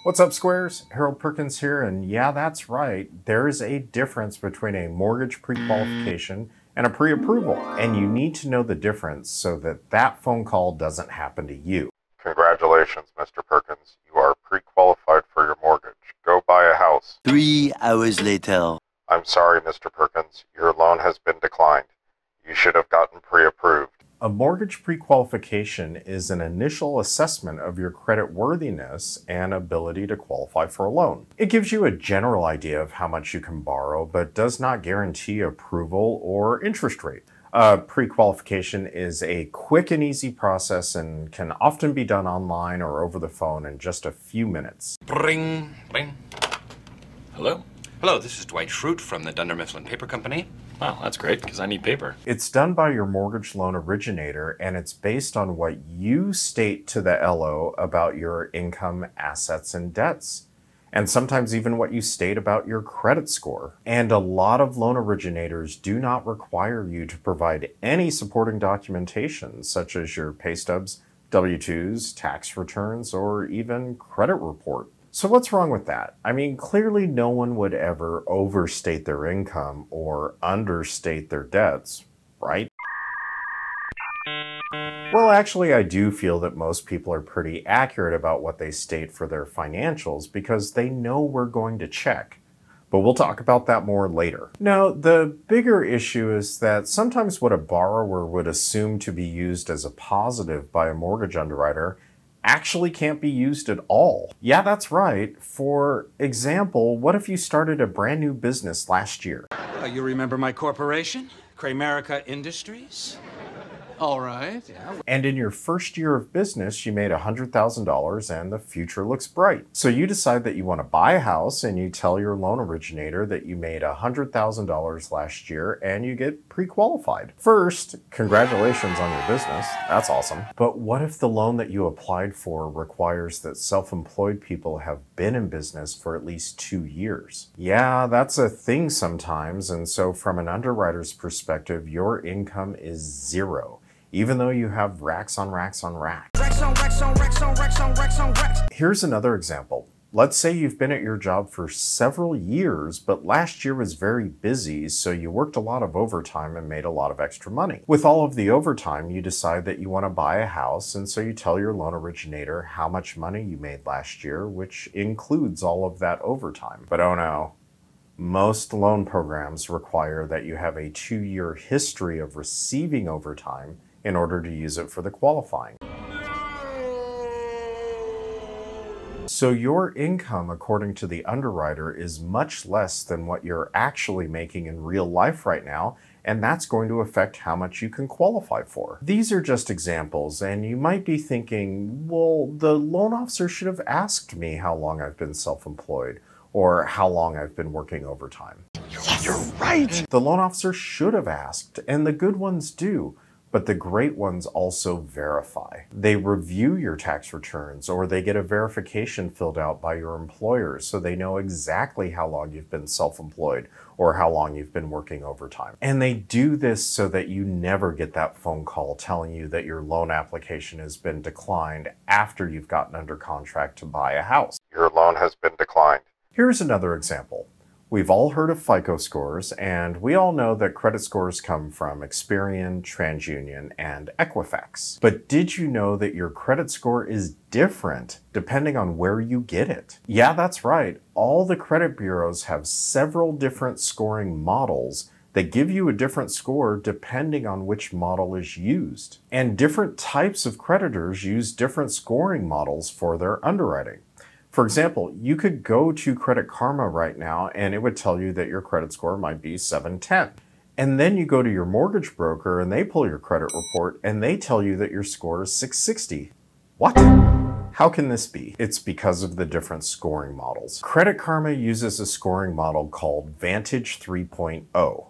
What's up, Squares? Harold Perkins here, and yeah, that's right. There is a difference between a mortgage pre-qualification and a pre-approval, and you need to know the difference so that that phone call doesn't happen to you. Congratulations, Mr. Perkins. You are pre-qualified for your mortgage. Go buy a house. 3 hours later. I'm sorry, Mr. Perkins. Your loan has been declined. You should have gotten pre-approved. A mortgage pre-qualification is an initial assessment of your credit worthiness and ability to qualify for a loan. It gives you a general idea of how much you can borrow, but does not guarantee approval or interest rate. Pre-qualification is a quick and easy process and can often be done online or over the phone in just a few minutes. Ring, ring. Hello? Hello, this is Dwight Schrute from the Dunder Mifflin Paper Company. Wow, that's great, because I need paper. It's done by your mortgage loan originator, and it's based on what you state to the LO about your income, assets, and debts. And sometimes even what you state about your credit score. And a lot of loan originators do not require you to provide any supporting documentation, such as your pay stubs, W-2s, tax returns, or even credit report. So what's wrong with that? I mean, clearly no one would ever overstate their income or understate their debts, right? Well, actually, I do feel that most people are pretty accurate about what they state for their financials because they know we're going to check. But we'll talk about that more later. No, the bigger issue is that sometimes what a borrower would assume to be used as a positive by a mortgage underwriter actually can't be used at all. Yeah, that's right. For example, what if you started a brand new business last year? You remember my corporation? Kramerica Industries? All right, yeah. And in your first year of business, you made $100,000 and the future looks bright. So you decide that you want to buy a house and you tell your loan originator that you made $100,000 last year and you get pre-qualified. First, congratulations on your business. That's awesome. But what if the loan that you applied for requires that self-employed people have been in business for at least 2 years? Yeah, that's a thing sometimes. And so from an underwriter's perspective, your income is zero, even though you have racks on racks on racks. Here's another example. Let's say you've been at your job for several years, but last year was very busy, so you worked a lot of overtime and made a lot of extra money. With all of the overtime, you decide that you want to buy a house, and so you tell your loan originator how much money you made last year, which includes all of that overtime. But oh no. Most loan programs require that you have a 2-year history of receiving overtime in order to use it for the qualifying. So your income, according to the underwriter, is much less than what you're actually making in real life right now, and that's going to affect how much you can qualify for. These are just examples, and you might be thinking, well, the loan officer should have asked me how long I've been self-employed, or how long I've been working overtime. You're right! The loan officer should have asked, and the good ones do. But the great ones also verify. They review your tax returns, or they get a verification filled out by your employer so they know exactly how long you've been self-employed or how long you've been working overtime. And they do this so that you never get that phone call telling you that your loan application has been declined after you've gotten under contract to buy a house. Your loan has been declined. Here's another example. We've all heard of FICO scores, and we all know that credit scores come from Experian, TransUnion, and Equifax. But did you know that your credit score is different depending on where you get it? Yeah, that's right. All the credit bureaus have several different scoring models that give you a different score depending on which model is used. And different types of creditors use different scoring models for their underwriting. For example, you could go to Credit Karma right now and it would tell you that your credit score might be 710. And then you go to your mortgage broker and they pull your credit report and they tell you that your score is 660. What? How can this be? It's because of the different scoring models. Credit Karma uses a scoring model called Vantage 3.0,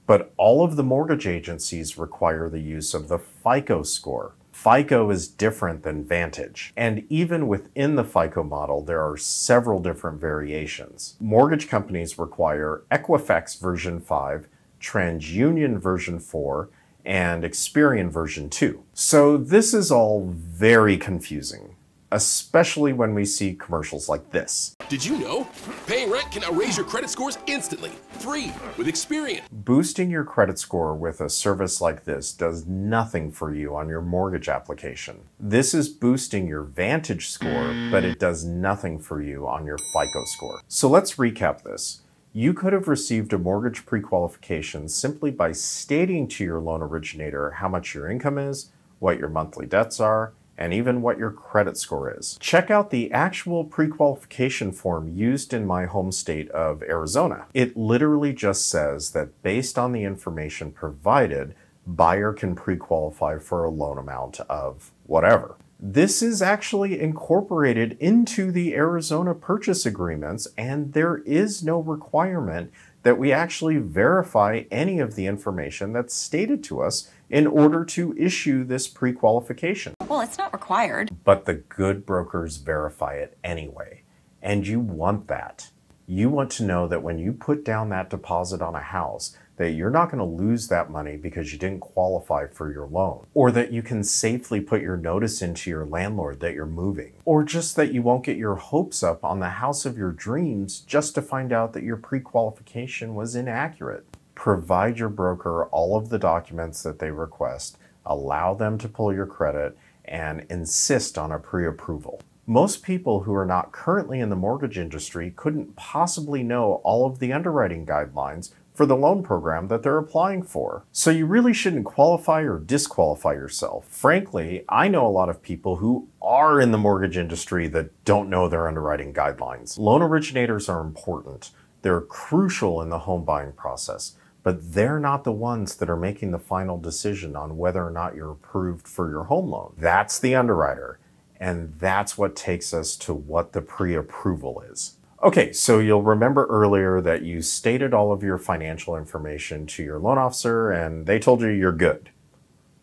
but all of the mortgage agencies require the use of the FICO score. FICO is different than Vantage, and even within the FICO model, there are several different variations. Mortgage companies require Equifax version 5, TransUnion version 4, and Experian version 2. So this is all very confusing. especially when we see commercials like this. Did you know? Paying rent can now raise your credit scores instantly, free, with Experian. Boosting your credit score with a service like this does nothing for you on your mortgage application. This is boosting your Vantage score, but it does nothing for you on your FICO score. So let's recap this. You could have received a mortgage pre-qualification simply by stating to your loan originator how much your income is, what your monthly debts are, and even what your credit score is. Check out the actual pre-qualification form used in my home state of Arizona. It literally just says that based on the information provided, buyer can pre-qualify for a loan amount of whatever. This is actually incorporated into the Arizona purchase agreements, and there is no requirement that we actually verify any of the information that's stated to us in order to issue this pre-qualification. Well, it's not required. But the good brokers verify it anyway, and you want that. You want to know that when you put down that deposit on a house, that you're not going to lose that money because you didn't qualify for your loan, or that you can safely put your notice into your landlord that you're moving, or just that you won't get your hopes up on the house of your dreams just to find out that your pre-qualification was inaccurate. Provide your broker all of the documents that they request, allow them to pull your credit, and insist on a pre-approval. Most people who are not currently in the mortgage industry couldn't possibly know all of the underwriting guidelines for the loan program that they're applying for. So you really shouldn't qualify or disqualify yourself. Frankly, I know a lot of people who are in the mortgage industry that don't know their underwriting guidelines. Loan originators are important. They're crucial in the home buying process, but they're not the ones that are making the final decision on whether or not you're approved for your home loan. That's the underwriter, and that's what takes us to what the pre-approval is. Okay, so you'll remember earlier that you stated all of your financial information to your loan officer and they told you you're good.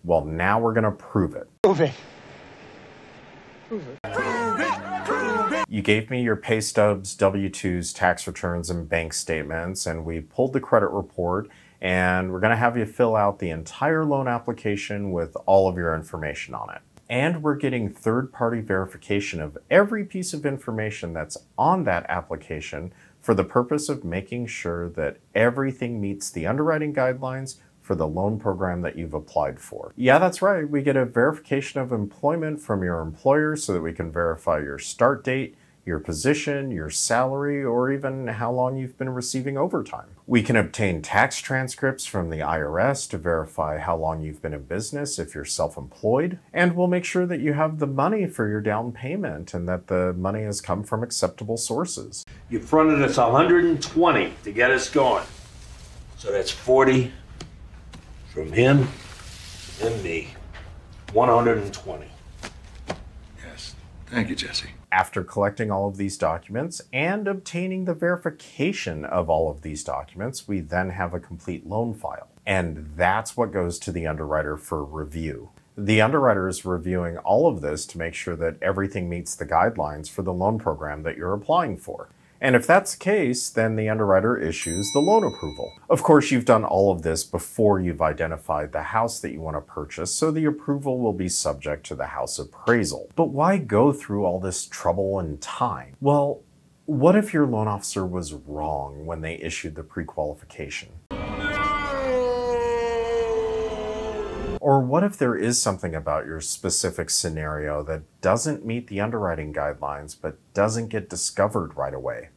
Well, now we're gonna prove it. Prove it. You gave me your pay stubs, W-2s, tax returns, and bank statements, and we pulled the credit report, and we're gonna have you fill out the entire loan application with all of your information on it. And we're getting third-party verification of every piece of information that's on that application for the purpose of making sure that everything meets the underwriting guidelines for the loan program that you've applied for. Yeah, that's right. We get a verification of employment from your employer so that we can verify your start date, your position, your salary, or even how long you've been receiving overtime. We can obtain tax transcripts from the IRS to verify how long you've been in business if you're self-employed, and we'll make sure that you have the money for your down payment and that the money has come from acceptable sources. You fronted us 120 to get us going. So that's 40 from him and me. 120. Yes. Thank you, Jesse. After collecting all of these documents and obtaining the verification of all of these documents, we then have a complete loan file. And that's what goes to the underwriter for review. The underwriter is reviewing all of this to make sure that everything meets the guidelines for the loan program that you're applying for. And if that's the case, then the underwriter issues the loan approval. Of course, you've done all of this before you've identified the house that you want to purchase, so the approval will be subject to the house appraisal. But why go through all this trouble and time? Well, what if your loan officer was wrong when they issued the pre-qualification? Or what if there is something about your specific scenario that doesn't meet the underwriting guidelines but doesn't get discovered right away?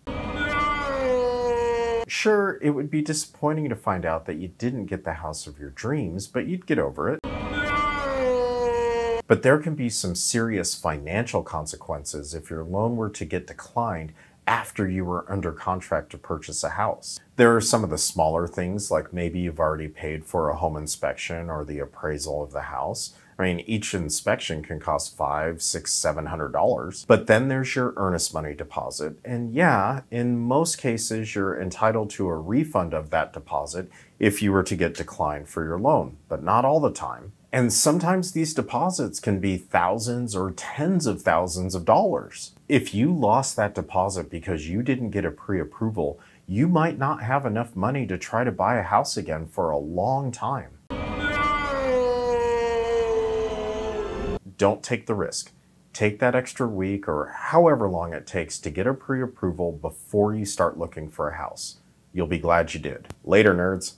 Sure, it would be disappointing to find out that you didn't get the house of your dreams, but you'd get over it. But there can be some serious financial consequences if your loan were to get declined after you were under contract to purchase a house. There are some of the smaller things, like maybe you've already paid for a home inspection or the appraisal of the house. I mean, each inspection can cost $500, $600, $700. But then there's your earnest money deposit. And yeah, in most cases, you're entitled to a refund of that deposit if you were to get declined for your loan, but not all the time. And sometimes these deposits can be thousands or tens of thousands of dollars. If you lost that deposit because you didn't get a pre-approval, you might not have enough money to try to buy a house again for a long time. Don't take the risk. Take that extra week or however long it takes to get a pre-approval before you start looking for a house. You'll be glad you did. Later, nerds.